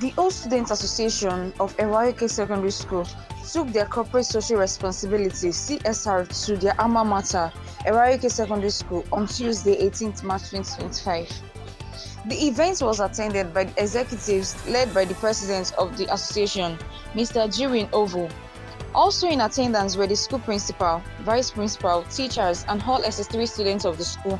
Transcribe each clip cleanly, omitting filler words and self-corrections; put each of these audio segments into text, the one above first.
The Old Students Association of Ewaike Secondary School took their corporate social responsibility (CSR) to their alma mater, Ewaike Secondary School, on Tuesday, 18th March 2025. The event was attended by the executives led by the president of the association, Mr. Jirin Ovo. Also in attendance were the school principal, vice principal, teachers, and all SS3 students of the school.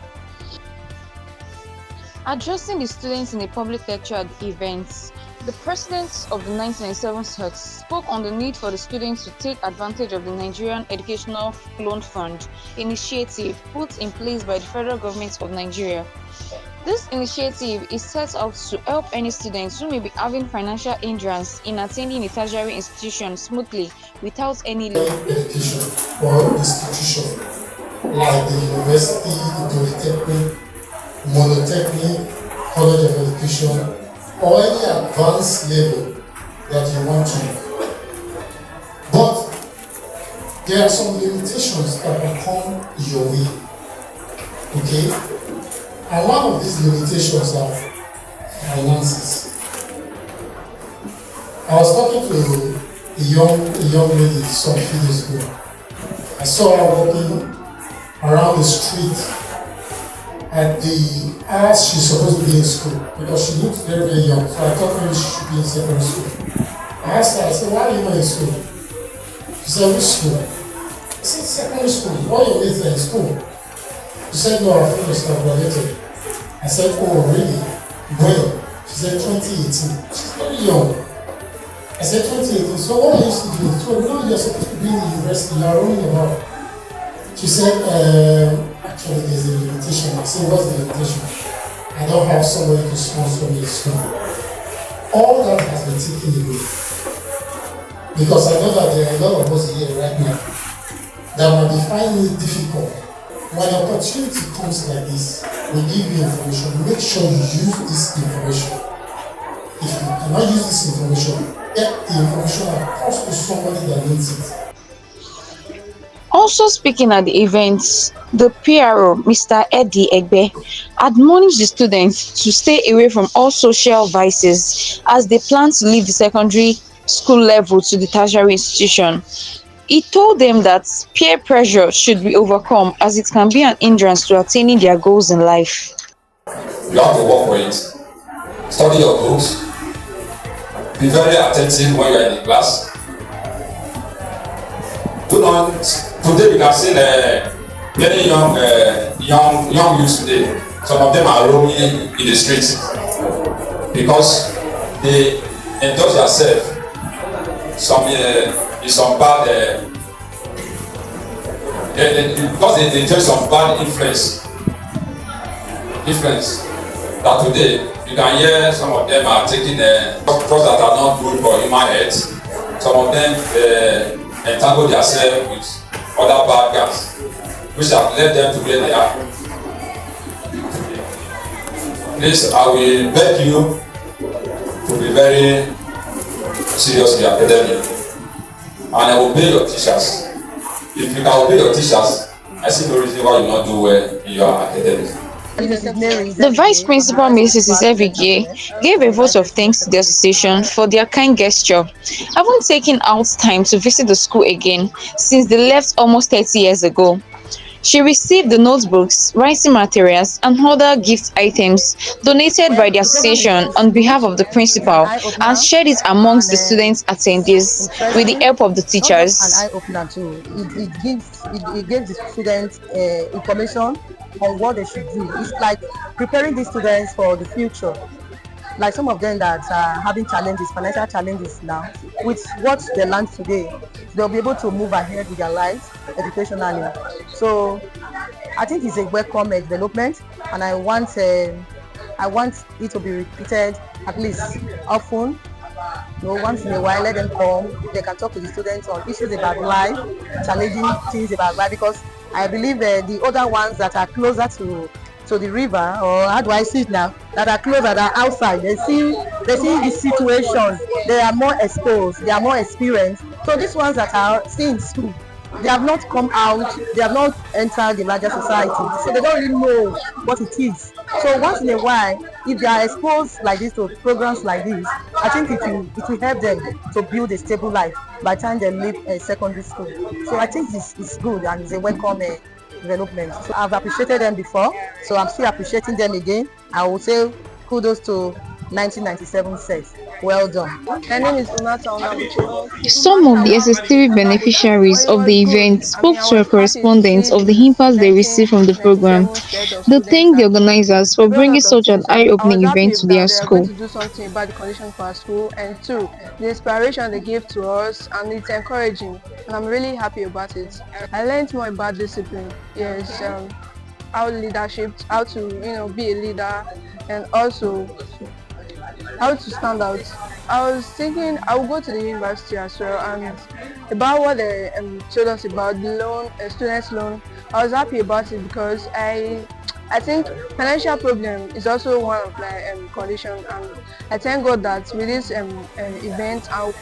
Addressing the students in a public lecture at the event, the president of the 1997 set spoke on the need for the students to take advantage of the Nigerian Educational Loan Fund initiative put in place by the federal government of Nigeria. This initiative is set out to help any students who may be having financial hindrance in attending a tertiary institution smoothly without any loan. Education or institution like the university, the polytechnic, monotechnic, college of education, or any advanced level that you want to. But there are some limitations that will come your way. Okay? And one of these limitations are finances. I was talking to a young lady some few days ago. I saw her walking around the street at the hours she's supposed to be in school because she looked very, very young. So I thought maybe she should be in secondary school. I asked her, I said, why are you not in school? She said, which school? I said, secondary school. Why are you later in school? She said, no, I finished, I graduated. I said, oh, really? When? She said, 2018. She's very young. I said, 2018. So what are you still doing? So now you're supposed to be in the university, you're running about. She said, actually, there's a limitation. I said, what's the limitation? I don't have somebody to sponsor me in school. All that has been taken away. Because I know that there are a lot of us here right now that might be finding it difficult. When an opportunity comes like this, we give you information. Make sure you use this information. If you cannot use this information, get the information across to somebody that needs it. Also speaking at the event, the PRO, Mr. Eddie Egbe, admonished the students to stay away from all social vices as they plan to leave the secondary school level to the tertiary institution. He told them that peer pressure should be overcome as it can be an hindrance to attaining their goals in life. You have to work for it. Study your books. Be very attentive when you are in the class. Today we can see many young youths today. Some of them are roaming in the streets because they indulge themselves in some bad because they enjoy some bad influence that today you can hear some of them are taking drugs that are not good for human health. Some of them entangle themselves with other bad guys which have led them to where they are. Please, I will beg you to be very serious in your academic and obey your teachers. If you can obey your teachers, I see no reason why you not do well in your academics. The Vice Principal, Mrs. Evige, gave a vote of thanks to the association for their kind gesture, having taken out time to visit the school again since they left almost 30 years ago. She received the notebooks, writing materials, and other gift items donated by the association on behalf of the principal and shared it amongst the students attendees with the help of the teachers. An eye-opener too. It gives the students information on what they should do. It's like preparing the students for the future. Like some of them that are having challenges, financial challenges now, with what they learned today, they'll be able to move ahead with their lives educationally. So I think it's a welcome development, and I want it to be repeated at least often. Once in a while, let them come. They can talk to the students on issues about life, challenging things about life, because I believe the other ones that are closer to the river, or how do I see it now, that are closer, that are outside, they see the situations, they are more exposed, they are more experienced. So these ones that are still in school, they have not come out, they have not entered the larger society, so they don't really know what it is. So once in a while, if they are exposed like this to programs like this, I think it will help them to build a stable life by the time they leave secondary school. So I think it's good and it's a welcome development. So I've appreciated them before, so I'm still appreciating them again. I will say kudos to 1997 set. Well done. My name is Unata Onabuchi. Some of the SSTV beneficiaries Well, it of was the good. event I mean, spoke I to a was happy to correspondent see of the the impacts they received from the program. 1997 set of They students thanked the and organizers they for did a bringing lot of such an things. I was eye-opening event happy to their that they are going school. to do something about the condition for our school, and two, the inspiration they gave to us, and it's encouraging, and I'm really happy about it. I learned more about discipline. Yes, how leadership, how to be a leader, and also how to stand out. I was thinking I will go to the university as well, and about what they told us about the loan, students loan. I was happy about it because I think financial problem is also one of my condition, and I thank God that with this event I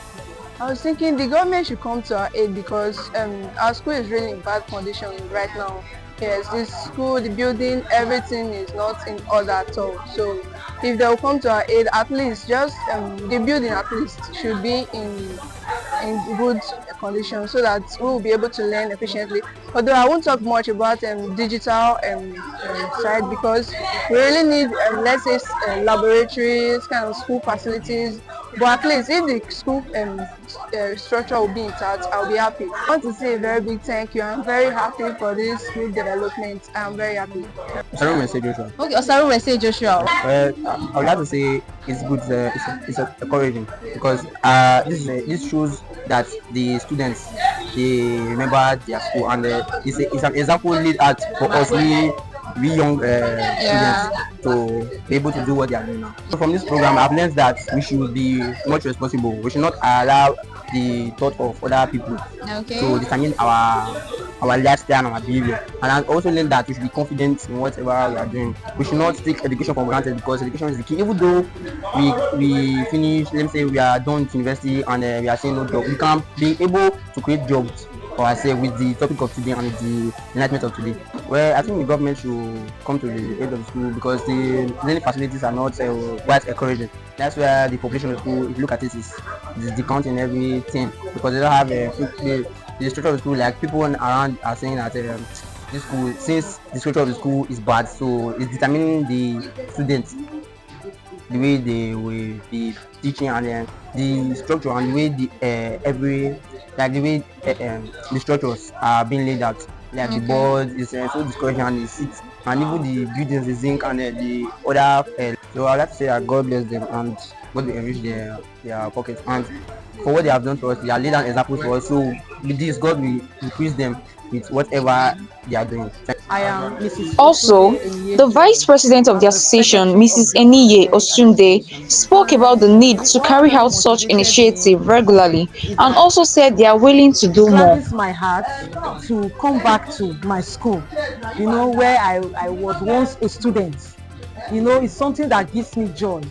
was thinking the government should come to our aid because our school is really in bad condition right now. Yes, this school, the building, everything is not in order at all. So if they will come to our aid, at least just the building at least should be in good condition so that we will be able to learn efficiently. Although I won't talk much about digital side because we really need, let's say, laboratories, kind of school facilities. But at least if the school structure will be intact, I'll be happy. I want to say a very big thank you. I'm very happy for this school development. I'm very happy. Osaru Message Joshua. Okay, Osaru Message Joshua. Well, I would like to say it's good. It's encouraging because this shows that the students they remember their school and it's an example lead out for us we young students to be able to do what they are doing now. So from this program, I've learned that we should be much responsible. We should not allow the thought of other people to determine our lifestyle and our behavior. And I've also learned that we should be confident in whatever we are doing. We should not take education for granted because education is the key. Even though we finish, let me say we are done with university and we are saying no job, we can be able to create jobs for ourselves with the topic of today and with the enlightenment of today. Well, I think the government should come to the aid of the school because the learning facilities are not quite encouraging. That's where the population of the school, if you look at it, is decounting everything because they don't have the structure of the school. Like people around are saying that this school, since the structure of the school is bad, so it's determining the students the way they will be teaching and the structure and the way the way the structures are being laid out. Like the boards is so discouraging and the seats and even the buildings, the zinc and the other. So I'd like to say that God bless them and God will enrich their pockets and for what they have done for us, they are laid down examples for us. So with this, God will increase them with whatever they are doing. I am Mrs. Also, the vice president of the association, Mrs. Eniye Osunde, spoke about the need to carry out such initiative regularly and also said they are willing to do more. Gladdens my heart to come back to my school, where I was once a student. It's something that gives me joy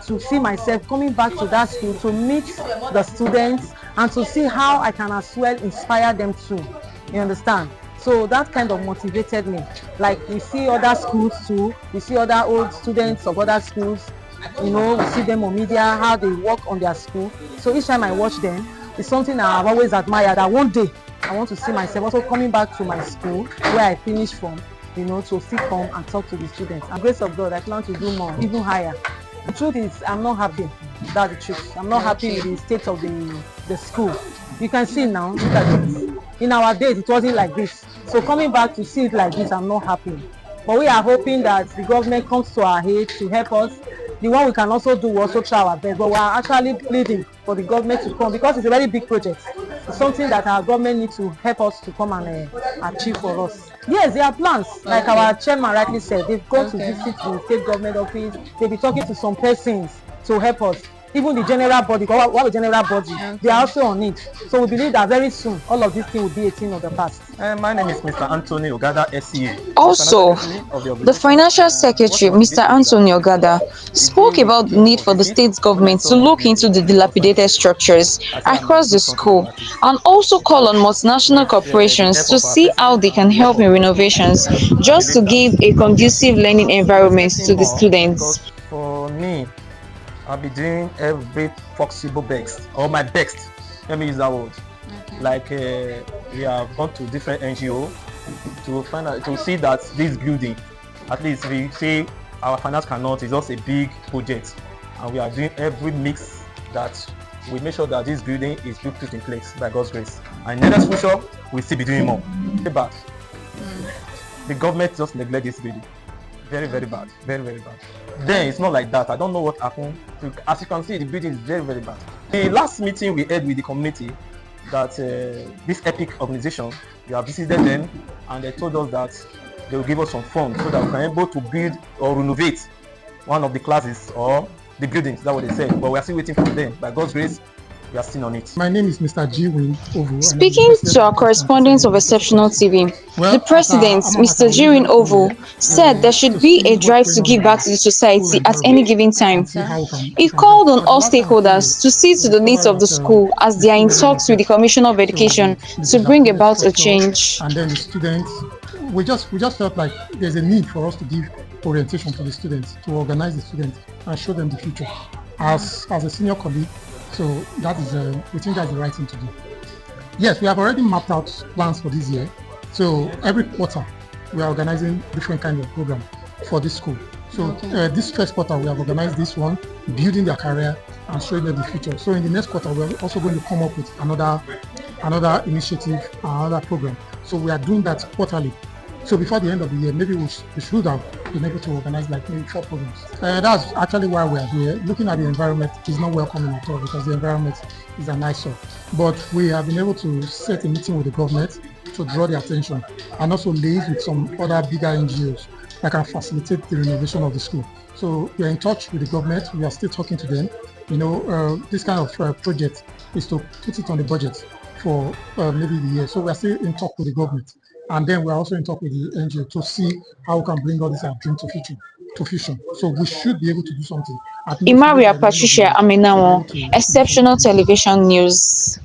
to see myself coming back to that school to meet the students and to see how I can as well inspire them too. You understand? So that kind of motivated me. Like we see other schools too, we see other old students of other schools, we see them on media, how they work on their school. So each time I watch them, it's something I've always admired that one day I want to see myself also coming back to my school where I finished from, to still come and talk to the students. And grace of God, I plan to do more, even higher. The truth is, I'm not happy. That's the truth. I'm not happy with the state of the school. You can see now, look at this. In our days, it wasn't like this. So coming back to see it like this, I'm not happy. But we are hoping that the government comes to our aid to help us. The one we can also do, we also try our best. But we are actually pleading for the government to come because it's a very big project. It's something that our government needs to help us to come and achieve for us. Yes, there are plans. Like our chairman rightly said, they've gone to visit the state government office. They'll be talking to some persons to help us. Even the general body, what the general body, they are also on it. So we believe that very soon, all of these things will be a thing of the past. My name is Mr. Anthony Ogada, SCA. Also, the financial secretary, Mr. Anthony Ogada, spoke about the need for the state government to look into the dilapidated structures across the school and also call on multinational corporations to see how they can help in renovations just to give a conducive learning environment to the students. For me, I'll be doing every possible best, or my best. Let me use that word. Like we have gone to different NGO to find out, to see that this building, at least we say our finance cannot, is just a big project, and we are doing every mix that we make sure that this building is put in place by God's grace. And in the next future, we'll still be doing more. Very bad. The government just neglect this building. Very, very bad. Very, very bad. Then it's not like that. I don't know what happened. As you can see, the building is very, very bad. The last meeting we had with the community, that this EPIC organization, we have visited them, and they told us that they will give us some funds so that we can be able to build or renovate one of the classes or the buildings. That's what they said. But we are still waiting for them. By God's grace, we are still on it. My name is Mr. G. Win Ovo. Speaking to our correspondent of Exceptional TV, the president, Mr. Jirin Ovo, said there should be a drive to give back to the society at any given time. He called on all stakeholders to see to the needs of the school as they are in talks with the Commissioner of Education to bring about a change. And then the students, we just felt like there's a need for us to give orientation to the students, to organize the students and show them the future. As a senior colleague, so that is, we think that's the right thing to do. Yes, we have already mapped out plans for this year. So every quarter, we are organizing different kinds of program for this school. So this first quarter, we have organized this one, building their career and showing them the future. So in the next quarter, we're also going to come up with another initiative, another program. So we are doing that quarterly. So before the end of the year, maybe we should have been able to organize like maybe 4 programs. That's actually why we are here. Looking at the environment is not welcoming at all because the environment is an eyesore. But we have been able to set a meeting with the government to draw their attention and also liaise with some other bigger NGOs that can facilitate the renovation of the school. So we are in touch with the government. We are still talking to them. You know, this kind of project is to put it on the budget for maybe the year. So we are still in talk with the government. And then we're also in talk with the NGO to see how we can bring all this dream to fusion. So we should be able to do something. Imaria Patricia Amenawo, Exceptional Television News.